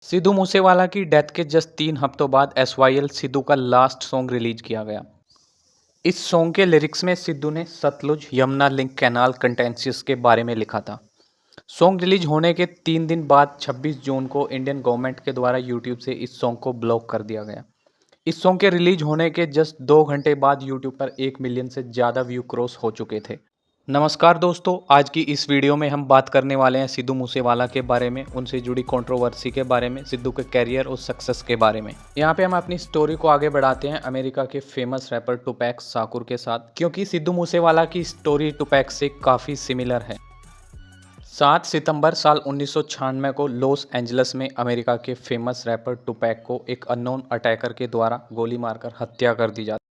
सिद्धू मूसेवाला की डेथ के जस्ट 3 हफ्तों बाद एसवाईएल सिद्धू का लास्ट सॉन्ग रिलीज किया गया। इस सॉन्ग के लिरिक्स में सिद्धू ने Sutlej Yamuna link canal contentious के बारे में लिखा था। सॉन्ग रिलीज होने के 3 दिन बाद 26 जून को इंडियन गवर्नमेंट के द्वारा यूट्यूब से इस सॉन्ग को ब्लॉक कर दिया गया। इस सॉन्ग के रिलीज होने के जस्ट 2 घंटे बाद यूट्यूब पर 1 मिलियन से ज़्यादा व्यू क्रॉस हो चुके थे। नमस्कार दोस्तों, आज की इस वीडियो में हम बात करने वाले हैं सिद्धू मूसेवाला के बारे में, उनसे जुड़ी कंट्रोवर्सी के बारे में, सिद्धू के कैरियर और सक्सेस के बारे में। यहाँ पे हम अपनी स्टोरी को आगे बढ़ाते हैं अमेरिका के फेमस रैपर टुपैक शाकुर के साथ, क्योंकि सिद्धू मूसेवाला की स्टोरी टुपैक से काफ़ी सिमिलर है। 7 सितंबर साल 1996 को लॉस एंजल्स में अमेरिका के फेमस रैपर टुपैक को एक अननोन अटैकर के द्वारा गोली मारकर हत्या कर दी जाती।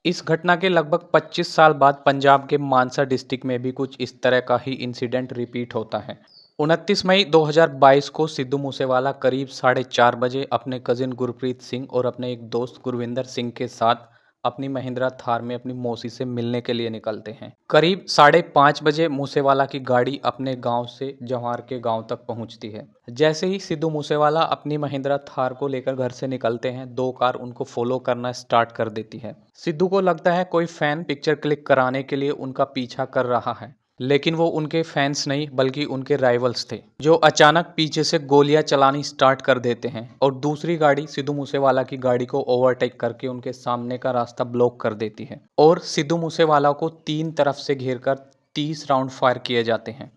इस घटना के लगभग 25 साल बाद पंजाब के मानसा डिस्ट्रिक्ट में भी कुछ इस तरह का ही इंसिडेंट रिपीट होता है। 29 मई 2022 को सिद्धू मूसेवाला करीब 4:30 बजे अपने कजिन गुरप्रीत सिंह और अपने एक दोस्त गुरविंदर सिंह के साथ अपनी महिंद्रा थार में अपनी मौसी से मिलने के लिए निकलते हैं। करीब 5:30 बजे मूसेवाला की गाड़ी अपने गांव से जवार के गांव तक पहुंचती है। जैसे ही सिद्धू मूसेवाला अपनी महिंद्रा थार को लेकर घर से निकलते हैं, 2 कार उनको फॉलो करना स्टार्ट कर देती है। सिद्धू को लगता है कोई फैन पिक्चर क्लिक कराने के लिए उनका पीछा कर रहा है, लेकिन वो उनके फैंस नहीं बल्कि उनके राइवल्स थे, जो अचानक पीछे से गोलियां चलानी स्टार्ट कर देते हैं और दूसरी गाड़ी सिद्धू मूसेवाला की गाड़ी को ओवरटेक करके उनके सामने का रास्ता ब्लॉक कर देती है और सिद्धू मूसेवाला को 3 तरफ से घेरकर 30 राउंड फायर किए जाते हैं।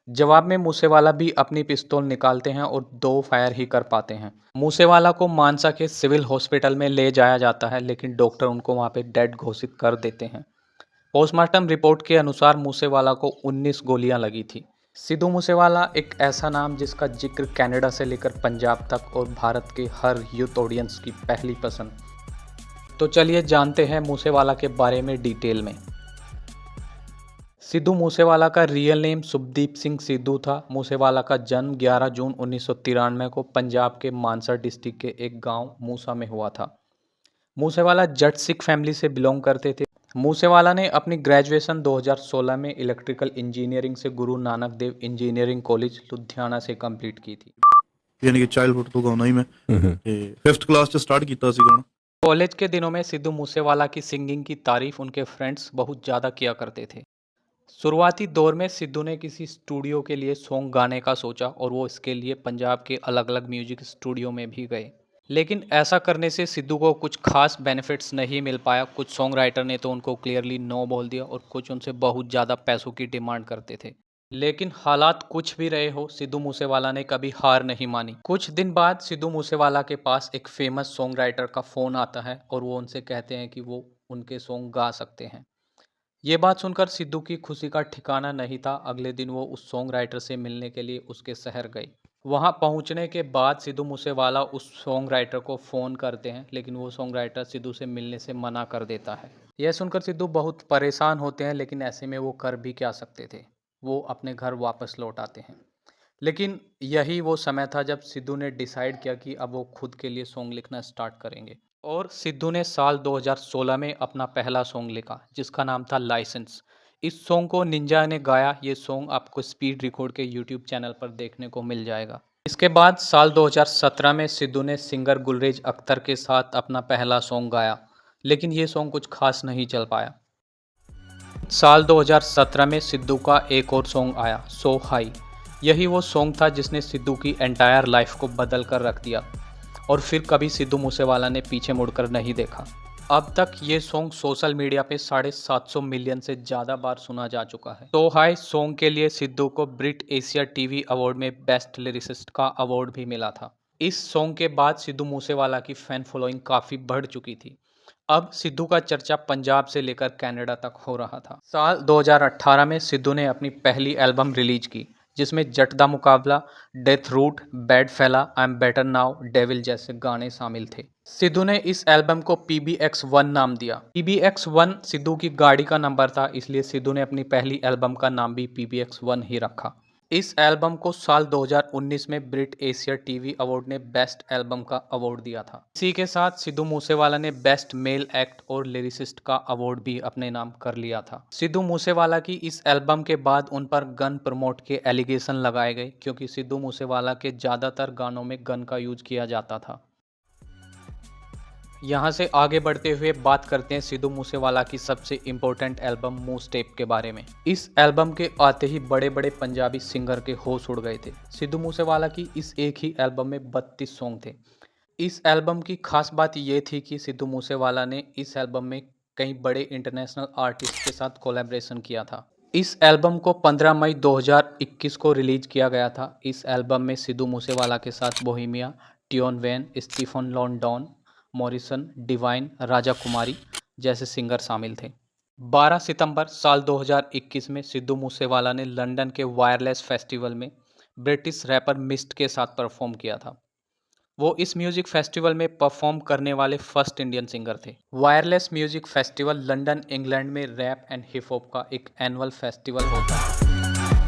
जवाब में मूसेवाला भी अपनी पिस्तौल निकालते हैं और 2 फायर ही कर पाते हैं। मूसेवाला को मानसा के सिविल हॉस्पिटल में ले जाया जाता है, लेकिन डॉक्टर उनको वहां पे डेड घोषित कर देते हैं। पोस्टमार्टम रिपोर्ट के अनुसार मूसेवाला को 19 गोलियां लगी थी। सिद्धू मूसेवाला एक ऐसा नाम जिसका जिक्र कनाडा से लेकर पंजाब तक और भारत के हर यूथ ऑडियंस की पहली पसंद। तो चलिए जानते हैं मूसेवाला के बारे में डिटेल में। सिद्धू मूसेवाला का रियल नेम शुभदीप सिंह सिद्धू था। मूसेवाला का जन्म 11 जून 1993 को पंजाब के मानसा डिस्ट्रिक्ट के एक गांव मूसा में हुआ था। मूसेवाला जट सिख फैमिली से बिलोंग करते थे। मूसेवाला ने अपनी ग्रेजुएशन 2016 में इलेक्ट्रिकल इंजीनियरिंग से गुरु नानक देव इंजीनियरिंग कॉलेज लुधियाना से कंप्लीट की थी। यानी कि चाइल्डहुड तो गाना ही मैं 5th क्लास से स्टार्ट किया सी गाना। कॉलेज के दिनों में सिद्धू मूसेवाला की सिंगिंग की तारीफ उनके फ्रेंड्स बहुत ज़्यादा किया करते थे। शुरुआती दौर में सिद्धू ने किसी स्टूडियो के लिए सॉन्ग गाने का सोचा और वो इसके लिए पंजाब के अलग अलग म्यूजिक स्टूडियो में भी गए, लेकिन ऐसा करने से सिद्धू को कुछ खास बेनिफिट्स नहीं मिल पाया। कुछ सॉन्ग राइटर ने तो उनको क्लियरली नो बोल दिया और कुछ उनसे बहुत ज़्यादा पैसों की डिमांड करते थे। लेकिन हालात कुछ भी रहे हो, सिद्धू मूसेवाला ने कभी हार नहीं मानी। कुछ दिन बाद सिद्धू मूसेवाला के पास एक फेमस सॉन्ग राइटर का फ़ोन आता है और वो उनसे कहते हैं कि वो उनके सॉन्ग गा सकते हैं। ये बात सुनकर सिद्धू की खुशी का ठिकाना नहीं था। अगले दिन वो उस सॉन्ग राइटर से मिलने के लिए उसके शहर गए। वहां पहुंचने के बाद सिद्धू मूसेवाला उस सॉन्ग राइटर को फ़ोन करते हैं, लेकिन वो सॉन्ग राइटर सिद्धू से मिलने से मना कर देता है। यह सुनकर सिद्धू बहुत परेशान होते हैं, लेकिन ऐसे में वो कर भी क्या सकते थे। वो अपने घर वापस लौट आते हैं। लेकिन यही वो समय था जब सिद्धू ने डिसाइड किया कि अब वो खुद के लिए सॉन्ग लिखना स्टार्ट करेंगे और सिद्धू ने साल 2016 में अपना पहला सॉन्ग लिखा जिसका नाम था लाइसेंस। इस सॉन्ग को निंजा ने गाया। ये सॉन्ग आपको स्पीड रिकॉर्ड के यूट्यूब चैनल पर देखने को मिल जाएगा। इसके बाद साल 2017 में सिद्धू ने सिंगर गुलरेज अख्तर के साथ अपना पहला सॉन्ग गाया, लेकिन ये सॉन्ग कुछ खास नहीं चल पाया। साल 2017 में सिद्धू का एक और सॉन्ग आया, सो हाई। यही वो सॉन्ग था जिसने सिद्धू की एंटायर लाइफ को बदल कर रख दिया और फिर कभी सिद्धू मूसेवाला ने पीछे मुड़कर नहीं देखा। अब तक ये सॉन्ग सोशल मीडिया पे 750 मिलियन से ज़्यादा बार सुना जा चुका है। तो हाई सॉन्ग के लिए सिद्धू को ब्रिट एशिया टीवी अवार्ड में बेस्ट लिरिसिस्ट का अवार्ड भी मिला था। इस सॉन्ग के बाद सिद्धू मूसेवाला की फैन फॉलोइंग काफ़ी बढ़ चुकी थी। अब सिद्धू का चर्चा पंजाब से लेकर कनाडा तक हो रहा था। साल 2018 में सिद्धू ने अपनी पहली एल्बम रिलीज की जिसमें जट दा मुकाबला, डेथ रूट, बैड फैला, I am better now, devil जैसे गाने शामिल थे। सिद्धू ने इस एल्बम को PBX1 नाम दिया। PBX1 सिद्धू की गाड़ी का नंबर था, इसलिए सिद्धू ने अपनी पहली एल्बम का नाम भी PBX1 ही रखा। इस एल्बम को साल 2019 में ब्रिट एशिया टीवी अवार्ड ने बेस्ट एल्बम का अवार्ड दिया था। इसी के साथ सिद्धू मूसेवाला ने बेस्ट मेल एक्ट और लिरिसिस्ट का अवार्ड भी अपने नाम कर लिया था। सिद्धू मूसेवाला की इस एल्बम के बाद उन पर गन प्रमोट के एलिगेशन लगाए गए, क्योंकि सिद्धू मूसेवाला के ज़्यादातर गानों में गन का यूज किया जाता था। यहाँ से आगे बढ़ते हुए बात करते हैं सिद्धू मूसेवाला की सबसे इम्पोर्टेंट एल्बम मुंह स्टेप के बारे में। इस एल्बम के आते ही बड़े बड़े पंजाबी सिंगर के होश उड़ गए थे। सिद्धू मूसेवाला की इस एक ही एल्बम में 32 सॉन्ग थे। इस एल्बम की खास बात ये थी कि सिद्धू मूसेवाला ने इस एल्बम में कई बड़े इंटरनेशनल आर्टिस्ट के साथ कोलैबोरेशन किया था। इस एल्बम को 15 मई 2021 को रिलीज किया गया था। इस एल्बम में सिद्धू मूसेवाला के साथ Bohemia, Tion Wayne, Stefflon Don, Morrisson, Divine, Raja Kumari जैसे सिंगर शामिल थे। 12 सितंबर साल 2021 में सिद्धू मूसेवाला ने लंदन के वायरलेस फेस्टिवल में ब्रिटिश रैपर मिस्ट के साथ परफॉर्म किया था। वो इस म्यूजिक फेस्टिवल में परफॉर्म करने वाले फर्स्ट इंडियन सिंगर थे। Wireless music festival London, England में रैप एंड हिप हॉप का एक एनुअल फेस्टिवल होता है।